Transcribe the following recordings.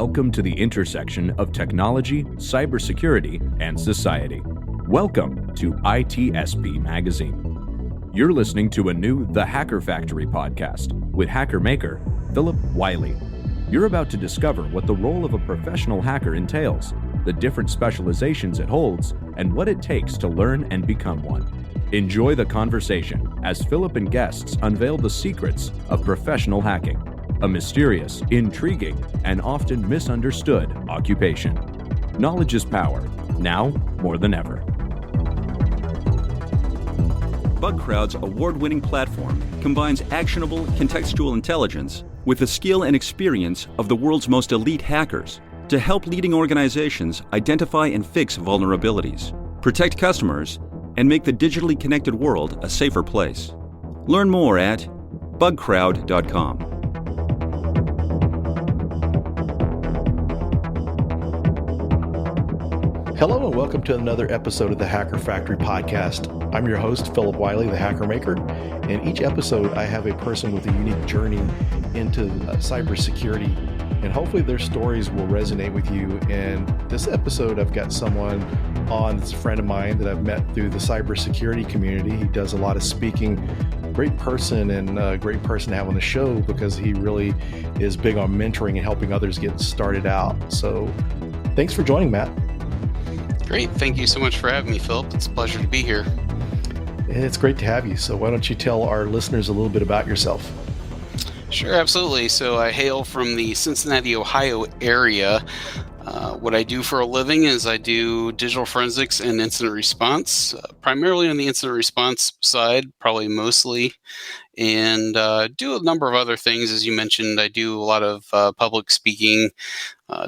Welcome to the intersection of technology, cybersecurity, and society. Welcome to ITSP Magazine. You're listening to a new The Hacker Factory podcast with hacker maker Phillip Wylie. You're about to discover what the role of a professional hacker entails, the different specializations it holds, and what it takes to learn and become one. Enjoy the conversation as Phillip and guests unveil the secrets of professional hacking, a mysterious, intriguing, and often misunderstood occupation. Knowledge is power, now more than ever. BugCrowd's award-winning platform combines actionable contextual intelligence with the skill and experience of the world's most elite hackers to help leading organizations identify and fix vulnerabilities, protect customers, and make the digitally connected world a safer place. Learn more at bugcrowd.com. Hello and welcome to another episode of the Hacker Factory podcast. I'm your host, Phillip Wylie, the Hacker Maker. In each episode, I have a person with a unique journey into cybersecurity, and hopefully their stories will resonate with you. And this episode, I've got someone on that's a friend of mine that I've met through the cybersecurity community. He does a lot of speaking. Great person and a great person to have on the show because he really is big on mentoring and helping others get started out. So thanks for joining, Matt. Great. Thank you so much for having me, Phillip. It's a pleasure to be here. It's great to have you. So why don't you tell our listeners a little bit about yourself? Sure, absolutely. So I hail from the Cincinnati, Ohio area. What I do for a living is I do digital forensics and incident response, primarily on the incident response side, probably mostly, and do a number of other things. As you mentioned, I do a lot of public speaking,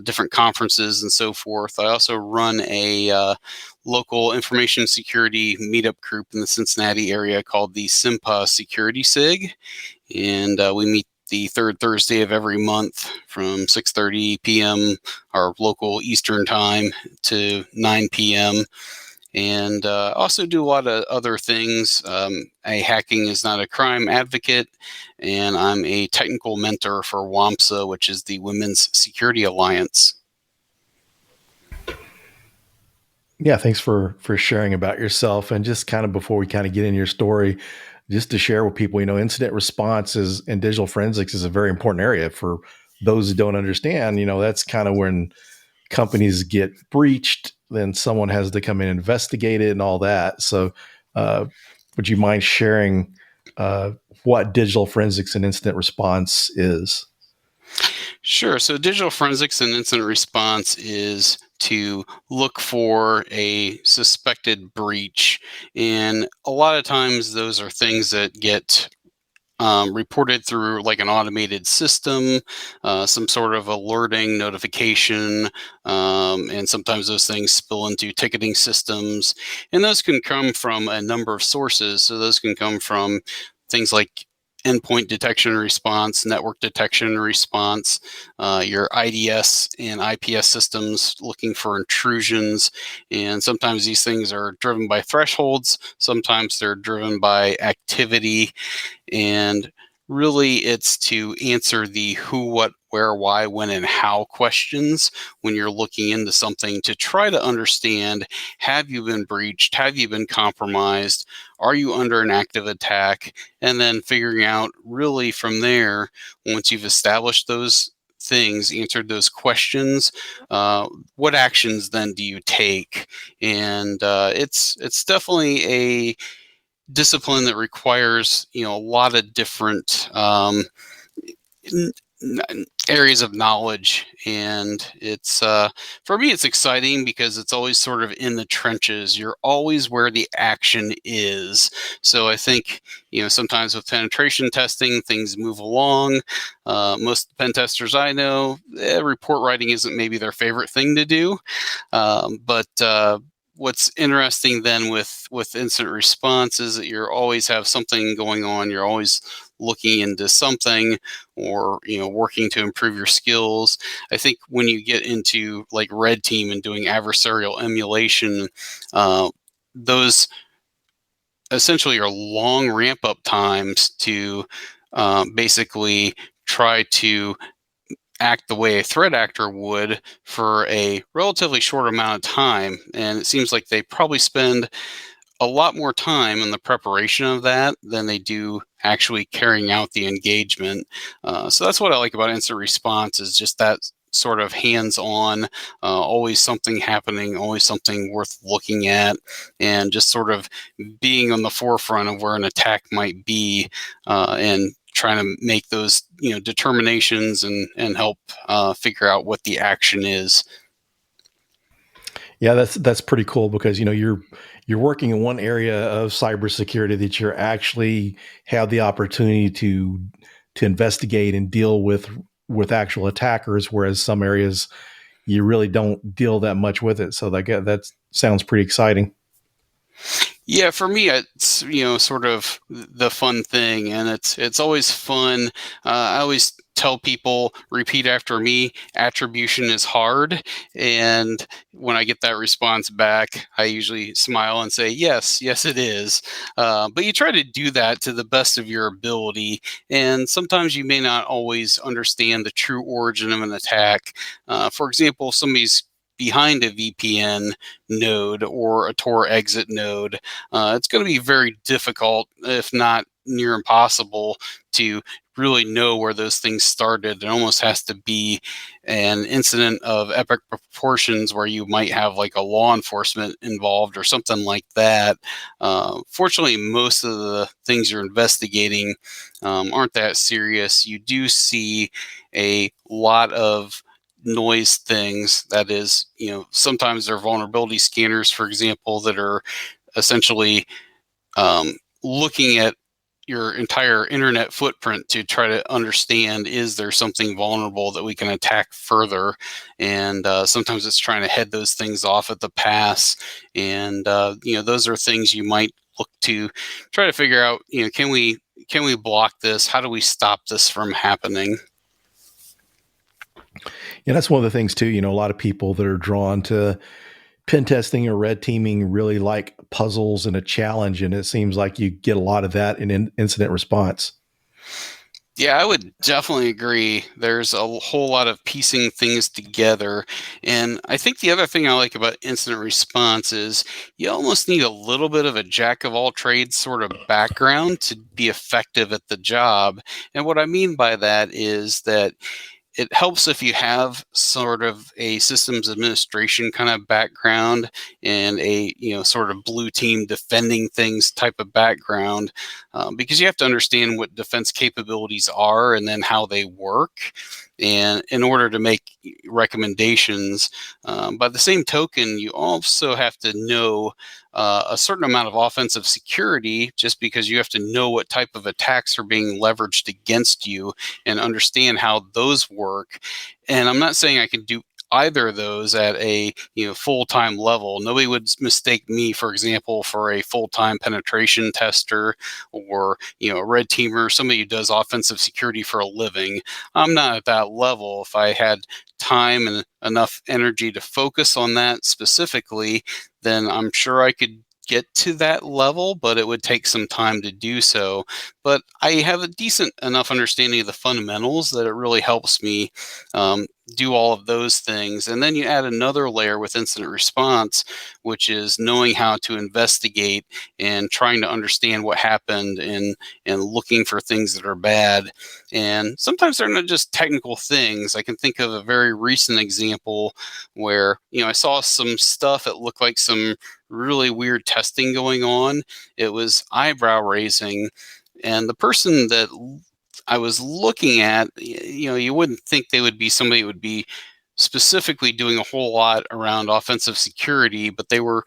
different conferences and so forth. I also run a local information security meetup group in the Cincinnati area called the SIMPA Security SIG, and we meet the third Thursday of every month from 6:30 p.m. our local Eastern time to 9 p.m. And also do a lot of other things. A hacking is not a crime advocate, and I'm a technical mentor for WAMSA, which is the Women's Security Alliance. Yeah, thanks for sharing about yourself. And just kind of before we kind of get in your story, just to share with people, incident response and digital forensics is a very important area for those who don't understand. That's kind of when companies get breached, then someone has to come in and investigate it and all that. So would you mind sharing what digital forensics and incident response is? Sure. So digital forensics and incident response is to look for a suspected breach. And a lot of times those are things that get reported through like an automated system, some sort of alerting notification, and sometimes those things spill into ticketing systems. And those can come from a number of sources. So those can come from things like endpoint detection and response, network detection and response, your IDS and IPS systems looking for intrusions. And sometimes these things are driven by thresholds. Sometimes they're driven by activity. And really, it's to answer the who, what, where, why, when, and how questions when you're looking into something to try to understand, have you been breached? Have you been compromised? Are you under an active attack? And then figuring out really from there, once you've established those things, answered those questions, what actions then do you take? And it's definitely a discipline that requires a lot of different areas of knowledge, and it's for me it's exciting because it's always sort of in the trenches. You're always where the action is. So I think sometimes with penetration testing things move along. Most pen testers I know, report writing isn't maybe their favorite thing to do, but what's interesting then with incident response is that you always have something going on. You're always looking into something or, working to improve your skills. I think when you get into like red team and doing adversarial emulation, those essentially are long ramp up times to basically try to act the way a threat actor would for a relatively short amount of time. And it seems like they probably spend a lot more time in the preparation of that than they do actually carrying out the engagement. So that's what I like about instant response, is just that sort of hands-on, always something happening, always something worth looking at, and just sort of being on the forefront of where an attack might be, and trying to make those determinations and help figure out what the action is. Yeah, that's pretty cool, because you're working in one area of cybersecurity that you're actually have the opportunity to investigate and deal with actual attackers, whereas some areas you really don't deal that much with it. So that sounds pretty exciting. Yeah, for me, it's sort of the fun thing, and it's always fun. I always tell people, repeat after me, attribution is hard. And when I get that response back, I usually smile and say, yes, it is. But you try to do that to the best of your ability. And sometimes you may not always understand the true origin of an attack. For example, if somebody's behind a VPN node or a Tor exit node, it's going to be very difficult, if not near impossible, to really know where those things started. It almost has to be an incident of epic proportions where you might have like a law enforcement involved or something like that. Fortunately, most of the things you're investigating aren't that serious. You do see a lot of noise things. That is, sometimes they're vulnerability scanners, for example, that are essentially looking at your entire internet footprint to try to understand, is there something vulnerable that we can attack further? And sometimes it's trying to head those things off at the pass. And those are things you might look to try to figure out, can we block this? How do we stop this from happening? Yeah, that's one of the things too. A lot of people that are drawn to pen testing or red teaming really like puzzles and a challenge, and it seems like you get a lot of that in incident response. Yeah, I would definitely agree. There's a whole lot of piecing things together. And I think the other thing I like about incident response is you almost need a little bit of a jack of all trades sort of background to be effective at the job. And what I mean by that is that it helps if you have sort of a systems administration kind of background and a sort of blue team defending things type of background, because you have to understand what defense capabilities are and then how they work, and in order to make recommendations. By the same token, you also have to know a certain amount of offensive security, just because you have to know what type of attacks are being leveraged against you and understand how those work. And I'm not saying I can do either of those at a full-time level. Nobody would mistake me, for example, for a full-time penetration tester or a red teamer, somebody who does offensive security for a living. I'm not at that level. If I had time and enough energy to focus on that specifically, then I'm sure I could get to that level, but it would take some time to do so. But I have a decent enough understanding of the fundamentals that it really helps me do all of those things. And then you add another layer with incident response, which is knowing how to investigate and trying to understand what happened and looking for things that are bad. And sometimes they're not just technical things. I can think of a very recent example where I saw some stuff that looked like some really weird testing going on. It was eyebrow raising, and the person that I was looking at, you wouldn't think they would be somebody who would be specifically doing a whole lot around offensive security, but they were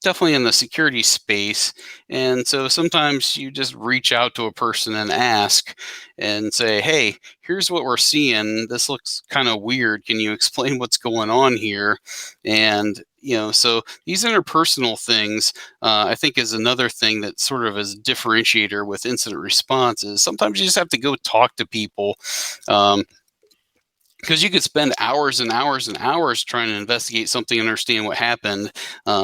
definitely in the security space. And so sometimes you just reach out to a person and ask and say, hey, here's what we're seeing. This looks kind of weird. Can you explain what's going on here? And so these interpersonal things, I think, is another thing that sort of is a differentiator with incident response. Is sometimes you just have to go talk to people. because you could spend hours and hours and hours trying to investigate something and understand what happened.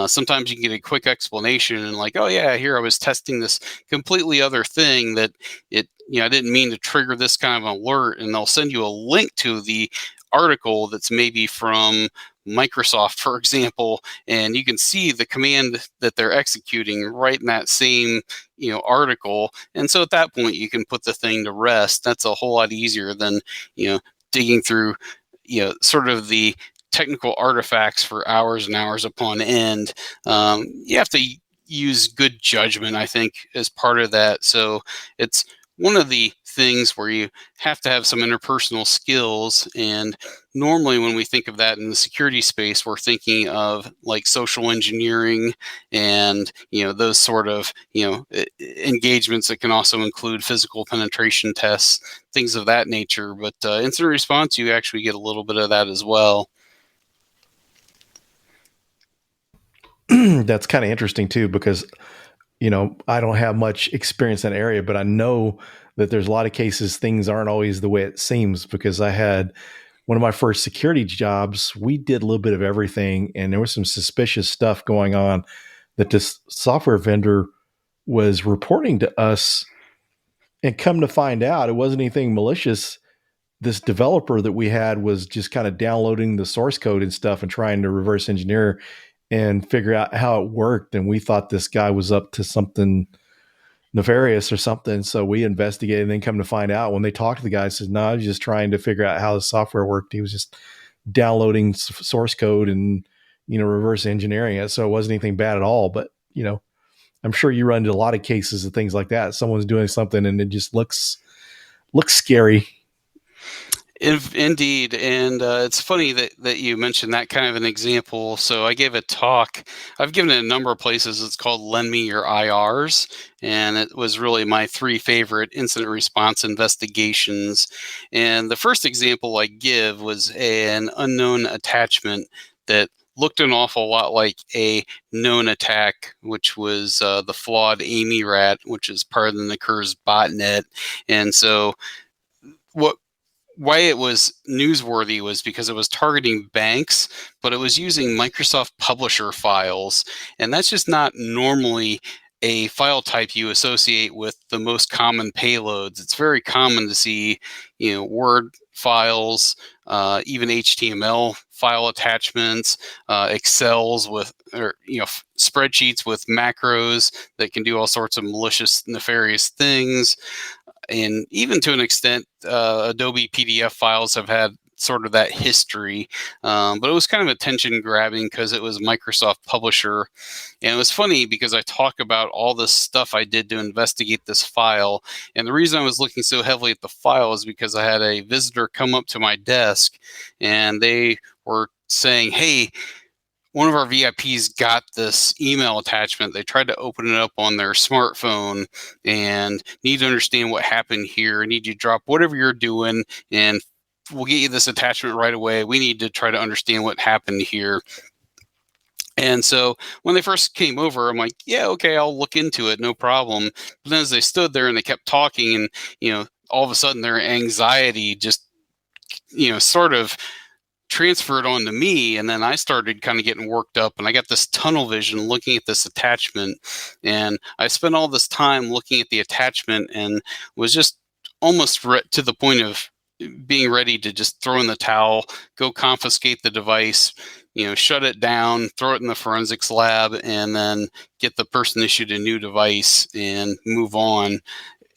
Sometimes you can get a quick explanation and like, oh yeah, here I was testing this completely other thing that I didn't mean to trigger this kind of alert, and they'll send you a link to the article that's maybe from Microsoft, for example, and you can see the command that they're executing right in that same article. And so at that point, you can put the thing to rest. That's a whole lot easier than digging through sort of the technical artifacts for hours and hours upon end. You have to use good judgment, I think, as part of that. So it's one of the things where you have to have some interpersonal skills. And normally when we think of that in the security space, we're thinking of like social engineering and, those sort of, engagements that can also include physical penetration tests, things of that nature. But incident response, you actually get a little bit of that as well. That's kind of interesting too, because I don't have much experience in that area, but I know that there's a lot of cases things aren't always the way it seems, because I had one of my first security jobs. We did a little bit of everything, and there was some suspicious stuff going on that this software vendor was reporting to us, and come to find out it wasn't anything malicious. This developer that we had was just kind of downloading the source code and stuff and trying to reverse engineer and figure out how it worked. And we thought this guy was up to something nefarious or something. So we investigated, and then come to find out when they talked to the guy, says, no, I was just trying to figure out how the software worked. He was just downloading source code and, reverse engineering it. So it wasn't anything bad at all. But, I'm sure you run into a lot of cases of things like that. Someone's doing something and it just looks scary. Indeed. And it's funny that you mentioned that kind of an example. So I gave a talk. I've given it a number of places. It's called Lend Me Your IRs. And it was really my 3 favorite incident response investigations. And the first example I give was an unknown attachment that looked an awful lot like a known attack, which was the flawed Amy Rat, which is part of the Nakurs botnet. And so why it was newsworthy was because it was targeting banks, but it was using Microsoft Publisher files. And that's just not normally a file type you associate with the most common payloads. It's very common to see, Word files, even HTML file attachments, Excels with, or spreadsheets with macros that can do all sorts of malicious, nefarious things. And even to an extent, Adobe PDF files have had sort of that history. But it was kind of attention grabbing because it was Microsoft Publisher. And it was funny because I talk about all this stuff I did to investigate this file. And the reason I was looking so heavily at the file is because I had a visitor come up to my desk and they were saying, hey, one of our VIPs got this email attachment. They tried to open it up on their smartphone and need to understand what happened here. I need you to drop whatever you're doing and we'll get you this attachment right away. We need to try to understand what happened here. And so when they first came over, I'm like, yeah, okay, I'll look into it. No problem. But then as they stood there and they kept talking and, all of a sudden their anxiety just, sort of transferred onto me, and then I started kind of getting worked up, and I got this tunnel vision looking at this attachment, and I spent all this time looking at the attachment and was just almost to the point of being ready to just throw in the towel, go confiscate the device, shut it down, throw it in the forensics lab, and then get the person issued a new device and move on.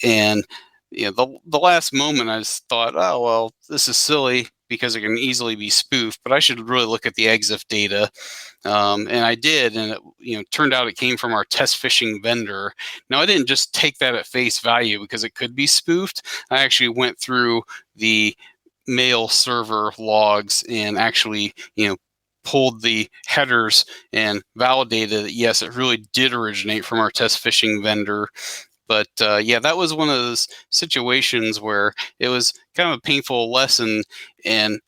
And the last moment I just thought, oh, well, this is silly because it can easily be spoofed, but I should really look at the EXIF data. And I did, and it turned out it came from our test phishing vendor. Now, I didn't just take that at face value because it could be spoofed. I actually went through the mail server logs and actually, pulled the headers and validated that, yes, it really did originate from our test phishing vendor. But that was one of those situations where it was kind of a painful lesson, and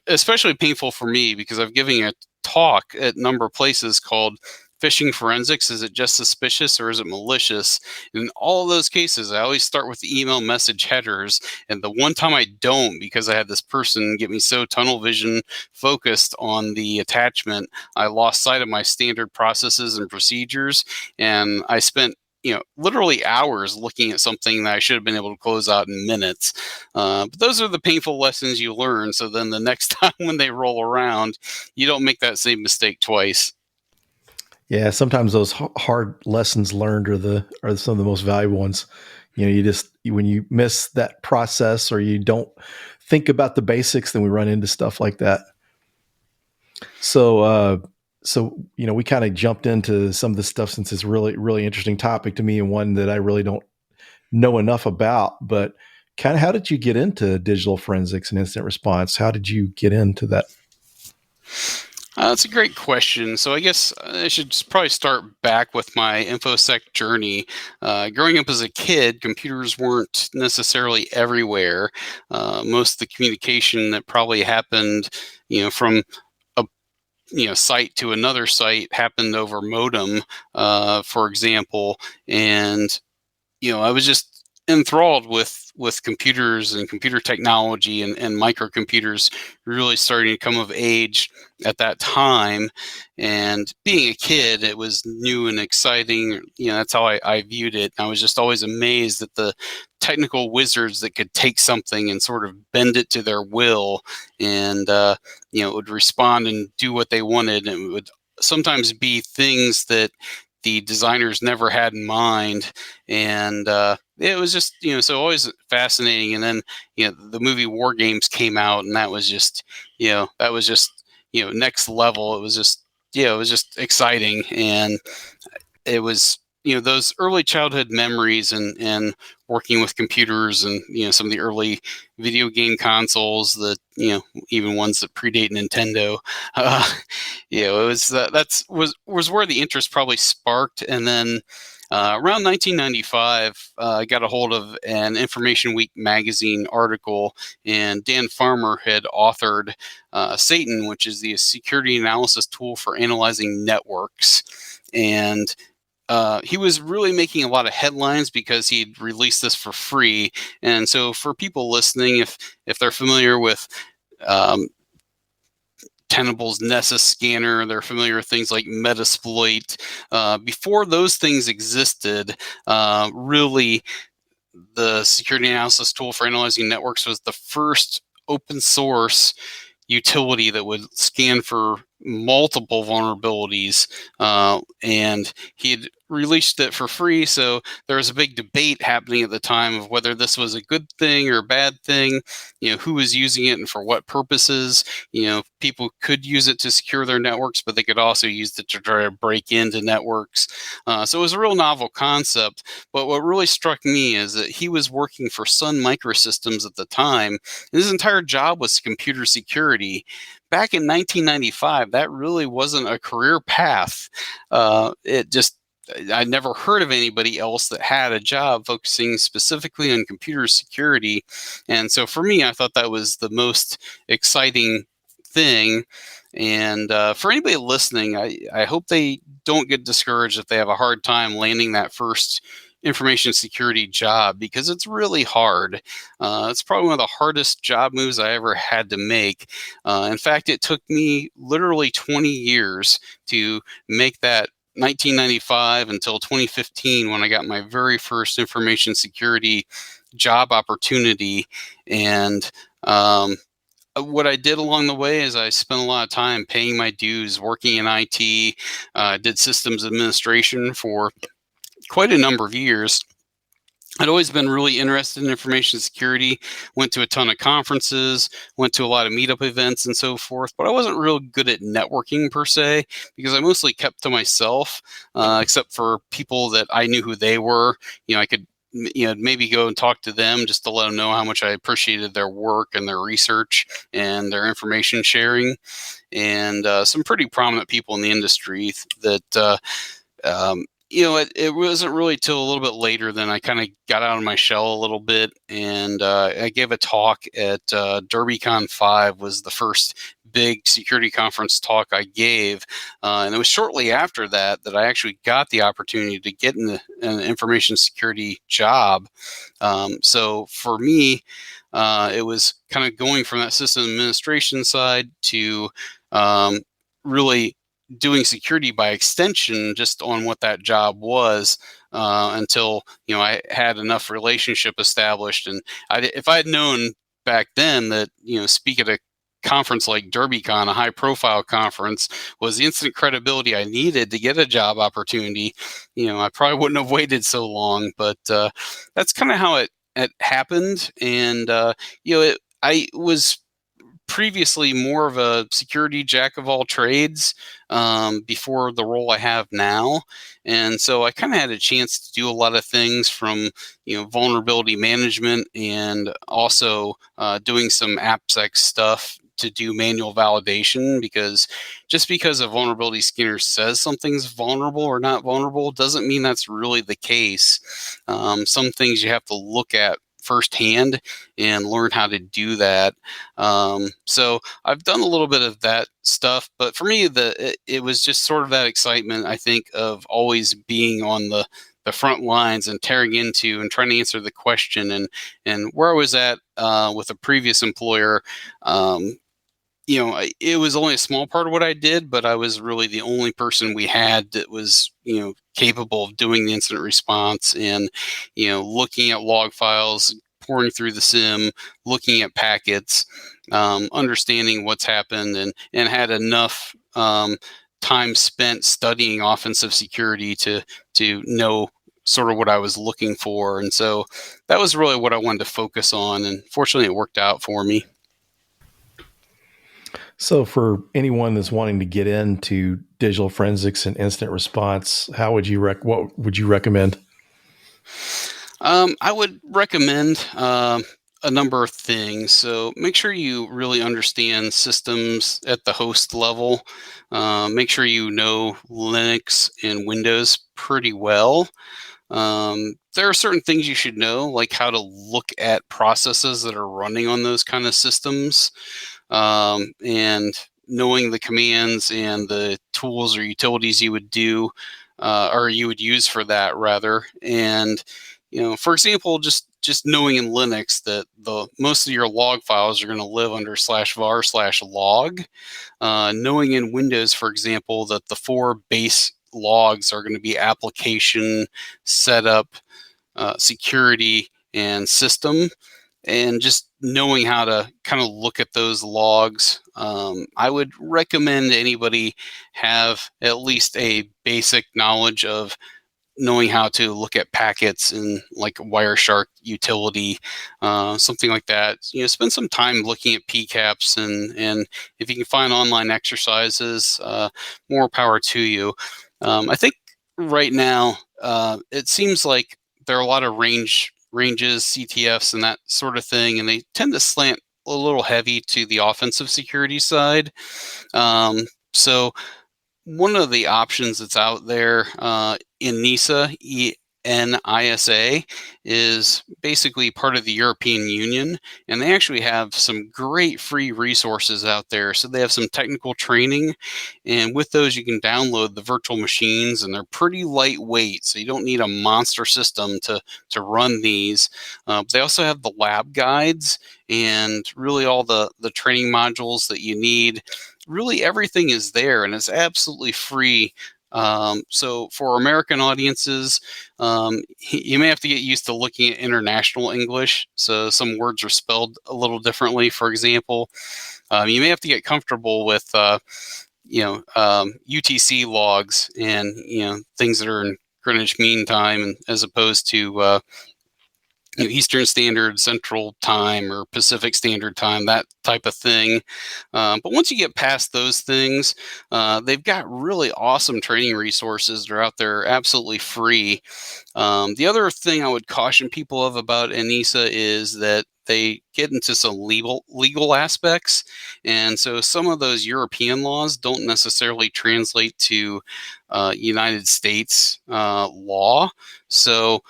especially painful for me because I've given a talk at a number of places called phishing forensics? Is it just suspicious or is it malicious? In all of those cases, I always start with the email message headers. And the one time I don't, because I had this person get me so tunnel vision focused on the attachment, I lost sight of my standard processes and procedures. And I spent literally hours looking at something that I should have been able to close out in minutes. But those are the painful lessons you learn. So then the next time when they roll around, you don't make that same mistake twice. Yeah, sometimes those hard lessons learned are some of the most valuable ones. When you miss that process or you don't think about the basics, then we run into stuff like that. So we kind of jumped into some of this stuff since it's really, really interesting topic to me and one that I really don't know enough about. But kind of, how did you get into digital forensics and incident response? How did you get into that? That's a great question. So I guess I should probably start back with my InfoSec journey. Growing up as a kid, computers weren't necessarily everywhere. Most of the communication that probably happened, from site to another site happened over modem, for example. And, I was just enthralled with computers and computer technology and microcomputers really starting to come of age at that time. And being a kid, it was new and exciting. That's how I viewed it. I was just always amazed at the technical wizards that could take something and sort of bend it to their will, and it would respond and do what they wanted. And it would sometimes be things that the designers never had in mind. And it was just, so always fascinating. And then, the movie War Games came out, and that was just, next level. It was just exciting. And it was, those early childhood memories and working with computers and, some of the early video game consoles that, even ones that predate Nintendo, it was where the interest probably sparked. And then around 1995, I got a hold of an Information Week magazine article, and Dan Farmer had authored Satan, which is the security analysis tool for analyzing networks. And he was really making a lot of headlines because he'd released this for free. And so for people listening, if they're familiar with Tenable's Nessus scanner, they're familiar with things like Metasploit. Before those things existed, really the security analysis tool for analyzing networks was the first open source utility that would scan for multiple vulnerabilities, and he had released it for free. So there was a big debate happening at the time of whether this was a good thing or a bad thing, who was using it and for what purposes. People could use it to secure their networks, but they could also use it to try to break into networks. So it was a real novel concept. But what really struck me is that he was working for Sun Microsystems at the time, and his entire job was computer security. Back in 1995, that really wasn't a career path. I never heard of anybody else that had a job focusing specifically on computer security. And so for me, I thought that was the most exciting thing. And for anybody listening, I hope they don't get discouraged if they have a hard time landing that first information security job, because it's really hard. It's probably one of the hardest job moves I ever had to make. In fact, it took me literally 20 years to make that 1995 until 2015 when I got my very first information security job opportunity. And what I did along the way is I spent a lot of time paying my dues, working in IT, did systems administration for quite a number of years. I'd always been really interested in information security, went to a ton of conferences, went to a lot of meetup events and so forth, but I wasn't real good at networking per se, because I mostly kept to myself, except for people that I knew who they were. I could maybe go and talk to them just to let them know how much I appreciated their work and their research and their information sharing. And some pretty prominent people in the industry that it wasn't really till a little bit later then I kind of got out of my shell a little bit, and I gave a talk at DerbyCon 5, was the first big security conference talk I gave. And it was shortly after that I actually got the opportunity to get in an information security job. So for me, it was kind of going from that system administration side to really doing security by extension, just on what that job was, until I had enough relationship established. And if I had known back then that speak at a conference like DerbyCon, a high profile conference, was the instant credibility I needed to get a job opportunity, I probably wouldn't have waited so long. But that's kind of how it happened. And I was previously more of a security jack of all trades before the role I have now. And so I kind of had a chance to do a lot of things, from vulnerability management, and also doing some AppSec stuff to do manual validation, because just because a vulnerability scanner says something's vulnerable or not vulnerable doesn't mean that's really the case. Some things you have to look at firsthand and learn how to do that. So I've done a little bit of that stuff, but for me, it was just sort of that excitement, I think, of always being on the front lines and tearing into and trying to answer the question. And where I was at with a previous employer, it was only a small part of what I did, but I was really the only person we had that was, capable of doing the incident response and, looking at log files, pouring through the SIM, looking at packets, understanding what's happened, and had enough time spent studying offensive security to know sort of what I was looking for. And so that was really what I wanted to focus on. And fortunately, it worked out for me. So for anyone that's wanting to get into digital forensics and incident response, what would you recommend? I would recommend a number of things. So make sure you really understand systems at the host level. Make sure you know Linux and Windows pretty well. There are certain things you should know, like how to look at processes that are running on those kind of systems. And knowing the commands and the tools or utilities you would do, or you would use for that, rather. And for example, just knowing in Linux that the most of your log files are going to live under /var/log. Knowing in Windows, for example, that the 4 base logs are going to be application, setup, security, and system. And just knowing how to kind of look at those logs. I would recommend anybody have at least a basic knowledge of knowing how to look at packets in like Wireshark utility, something like that. Spend some time looking at PCAPs, and if you can find online exercises, more power to you. I think right now it seems like there are a lot of ranges, CTFs, and that sort of thing, and they tend to slant a little heavy to the offensive security side. So one of the options that's out there in NISA, ENISA, is basically part of the European Union, and they actually have some great free resources out there. So they have some technical training, and with those you can download the virtual machines, and they're pretty lightweight, so you don't need a monster system to run these. They also have the lab guides and really all the training modules that you need. Really everything is there, and it's absolutely free. So for American audiences, you may have to get used to looking at international English. So some words are spelled a little differently, for example. You may have to get comfortable with, UTC logs and, things that are in Greenwich Mean Time, as opposed to, Eastern Standard, Central Time, or Pacific Standard Time, that type of thing. But once you get past those things, they've got really awesome training resources that are out there absolutely free. The other thing I would caution people of about ENISA is that they get into some legal aspects. And so some of those European laws don't necessarily translate to United States law. So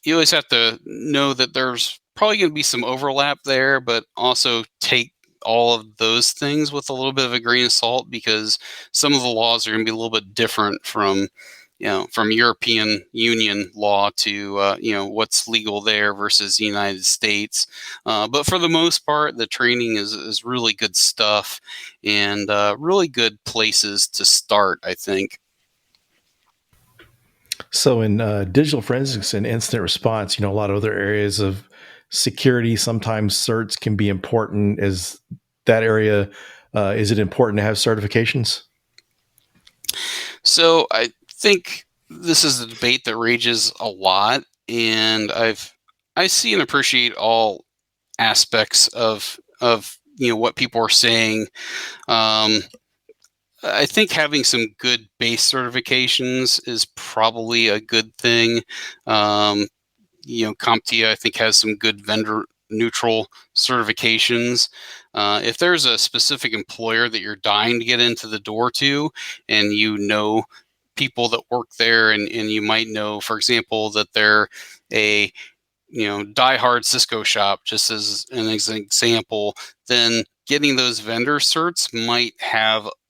you always have to know that there's probably going to be some overlap there, but also take all of those things with a little bit of a grain of salt, because some of the laws are going to be a little bit different from from European Union law to what's legal there versus the United States. But for the most part, the training is really good stuff, and really good places to start, I think. So in digital forensics and incident response, a lot of other areas of security, sometimes certs can be important. Is that area, is it important to have certifications? So I think this is a debate that rages a lot, and I see and appreciate all aspects of what people are saying. Um, I think having some good base certifications is probably a good thing. Um, CompTIA, I think, has some good vendor neutral certifications. If there's a specific employer that you're dying to get into the door to, and people that work there, and you might know, for example, that they're a diehard Cisco shop, just as an example, then getting those vendor certs might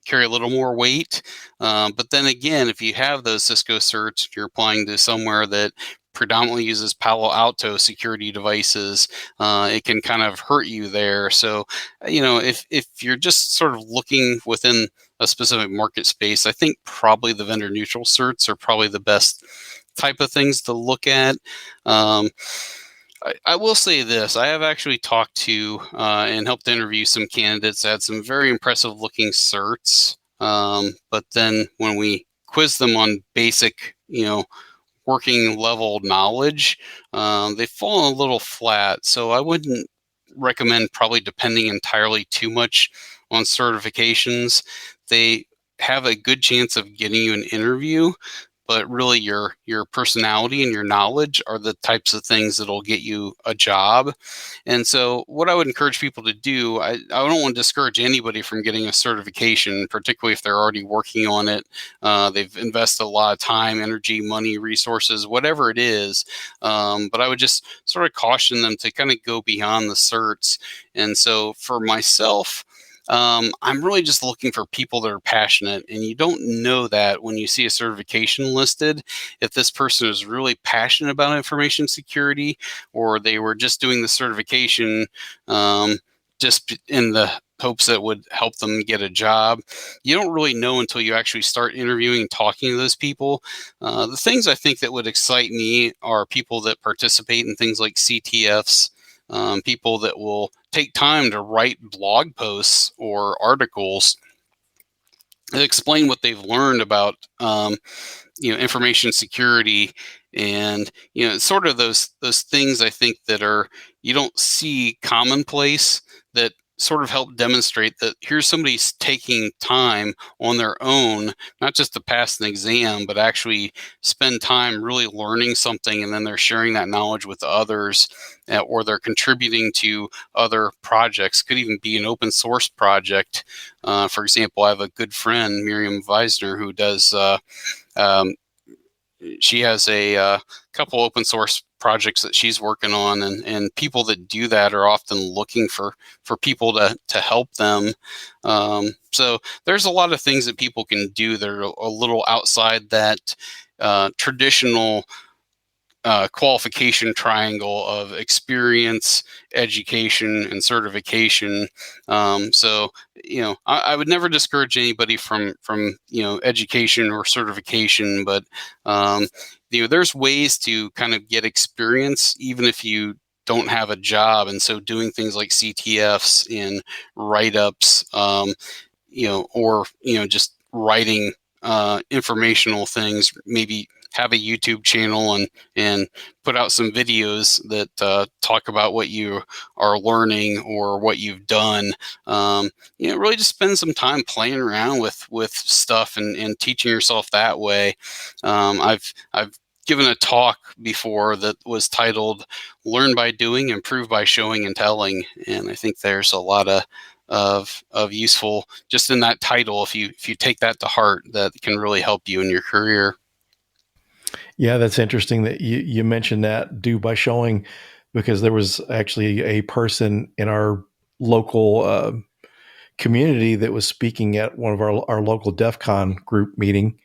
carry a little more weight. But then again, if you have those Cisco certs, you're applying to somewhere that predominantly uses Palo Alto security devices, it can kind of hurt you there. So, if you're just sort of looking within a specific market space, I think probably the vendor neutral certs are probably the best type of things to look at. I will say this. I have actually talked to and helped interview some candidates that had some very impressive looking certs. But then when we quiz them on basic, working level knowledge, they've fallen a little flat. So I wouldn't recommend probably depending entirely too much on certifications. They have a good chance of getting you an interview, but really your personality and your knowledge are the types of things that'll get you a job. And so what I would encourage people to do, I don't want to discourage anybody from getting a certification, particularly if they're already working on it. They've invested a lot of time, energy, money, resources, whatever it is. But I would just sort of caution them to kind of go beyond the certs. And so for myself, I'm really just looking for people that are passionate, and you don't know that when you see a certification listed, if this person is really passionate about information security, or they were just doing the certification just in the hopes that would help them get a job. You don't really know until you actually start interviewing and talking to those people. The things I think that would excite me are people that participate in things like CTFs. People that will take time to write blog posts or articles that explain what they've learned about information security, and sort of those things I think that are you don't see commonplace, that sort of help demonstrate that here's somebody taking time on their own, not just to pass an exam, but actually spend time really learning something, and then they're sharing that knowledge with others, or they're contributing to other projects. Could even be an open source project. For example, I have a good friend, Miriam Weisner, who does she has a couple open source projects that she's working on, and people that do that are often looking for people to help them. So there's a lot of things that people can do that are a little outside that traditional qualification triangle of experience, education, and certification. So I would never discourage anybody from education or certification, but there's ways to kind of get experience even if you don't have a job. And so doing things like CTFs and write-ups, or just writing informational things, maybe have a YouTube channel and put out some videos that talk about what you are learning or what you've done. Really just spend some time playing around with stuff and teaching yourself that way. I've given a talk before that was titled "Learn by Doing, Improve by Showing and Telling," and I think there's a lot of useful just in that title. If you take that to heart, that can really help you in your career. Yeah, that's interesting that you mentioned that, do by showing, because there was actually a person in our local community that was speaking at one of our local DEF CON group meeting.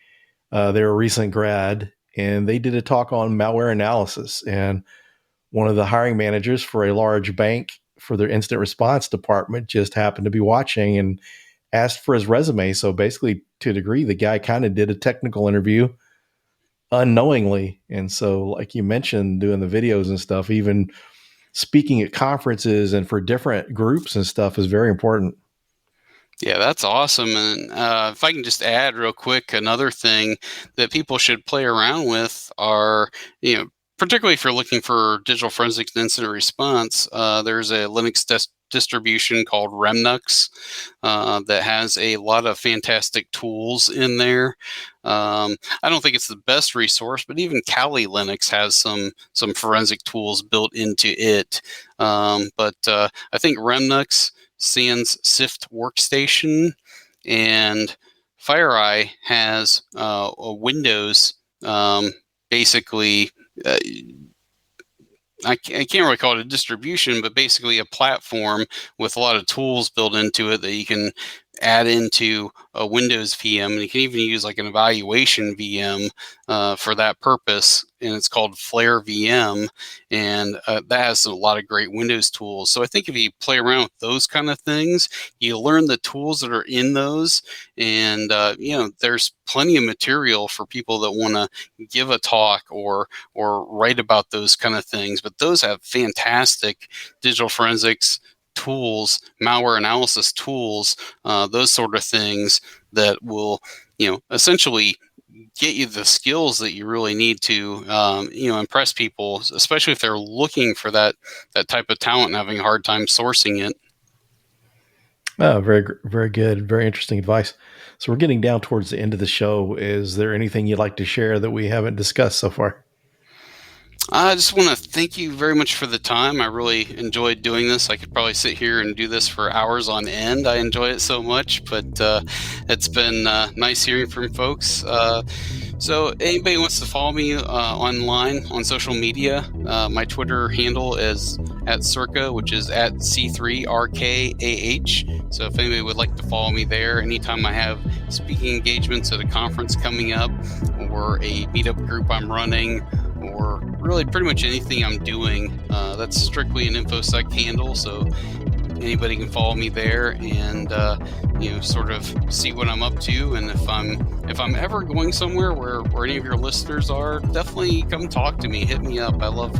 They're a recent grad, and they did a talk on malware analysis. And one of the hiring managers for a large bank for their incident response department just happened to be watching and asked for his resume. So basically, to a degree, the guy kind of did a technical interview unknowingly. And so, like you mentioned, doing the videos and stuff, even speaking at conferences and for different groups and stuff is very important. Yeah, that's awesome. And if I can just add real quick, another thing that people should play around with are, particularly if you're looking for digital forensics and incident response, there's a Linux distribution called Remnux that has a lot of fantastic tools in there. I don't think it's the best resource, but even Kali Linux has some forensic tools built into it. But I think Remnux, Sans Sift Workstation, and FireEye has a Windows, basically. I can't really call it a distribution, but basically a platform with a lot of tools built into it that you can add into a Windows VM. And you can even use like an evaluation VM for that purpose. And it's called Flare VM. And that has a lot of great Windows tools. So I think if you play around with those kind of things, you learn the tools that are in those. And, there's plenty of material for people that want to give a talk or write about those kind of things. But those have fantastic digital forensics tools, malware analysis tools, those sort of things that will, essentially get you the skills that you really need to, impress people, especially if they're looking for that type of talent and having a hard time sourcing it. Oh, very, very good. Very interesting advice. So we're getting down towards the end of the show. Is there anything you'd like to share that we haven't discussed so far? I just want to thank you very much for the time. I really enjoyed doing this. I could probably sit here and do this for hours on end. I enjoy it so much, but it's been nice hearing from folks. So anybody wants to follow me online on social media, my Twitter handle is @Circa, which is @C3RKAH. So if anybody would like to follow me there, anytime I have speaking engagements at a conference coming up or a meetup group I'm running, or really pretty much anything I'm doing, that's strictly an InfoSec handle. So anybody can follow me there and sort of see what I'm up to. And if I'm ever going somewhere where any of your listeners are, definitely come talk to me. Hit me up. I love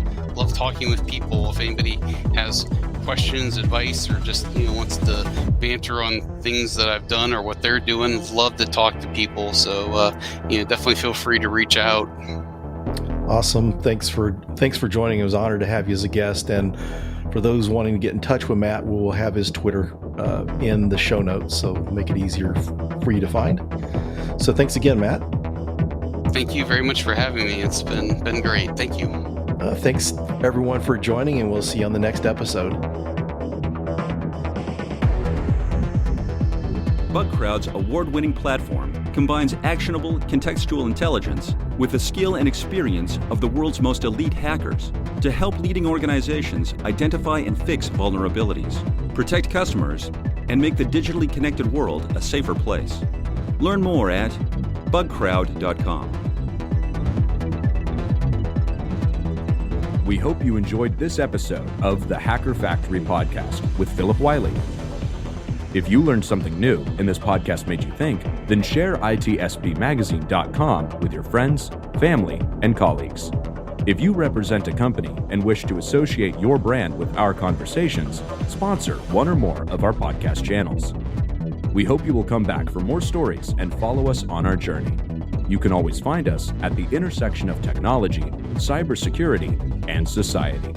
talking with people. If anybody has questions, advice, or just wants to banter on things that I've done or what they're doing, love to talk to people. So definitely feel free to reach out. Awesome. Thanks for joining. It was an honor to have you as a guest. And for those wanting to get in touch with Matt, we'll have his Twitter in the show notes, so make it easier for you to find. So thanks again, Matt. Thank you very much for having me. It's been great. Thank you. Thanks everyone for joining, and we'll see you on the next episode. BugCrowd's award-winning platform combines actionable contextual intelligence with the skill and experience of the world's most elite hackers to help leading organizations identify and fix vulnerabilities, protect customers, and make the digitally connected world a safer place. Learn more at bugcrowd.com. We hope you enjoyed this episode of the Hacker Factory podcast with Phillip Wylie. If you learned something new and this podcast made you think, then share itspmagazine.com with your friends, family, and colleagues. If you represent a company and wish to associate your brand with our conversations, sponsor one or more of our podcast channels. We hope you will come back for more stories and follow us on our journey. You can always find us at the intersection of technology, cybersecurity, and society.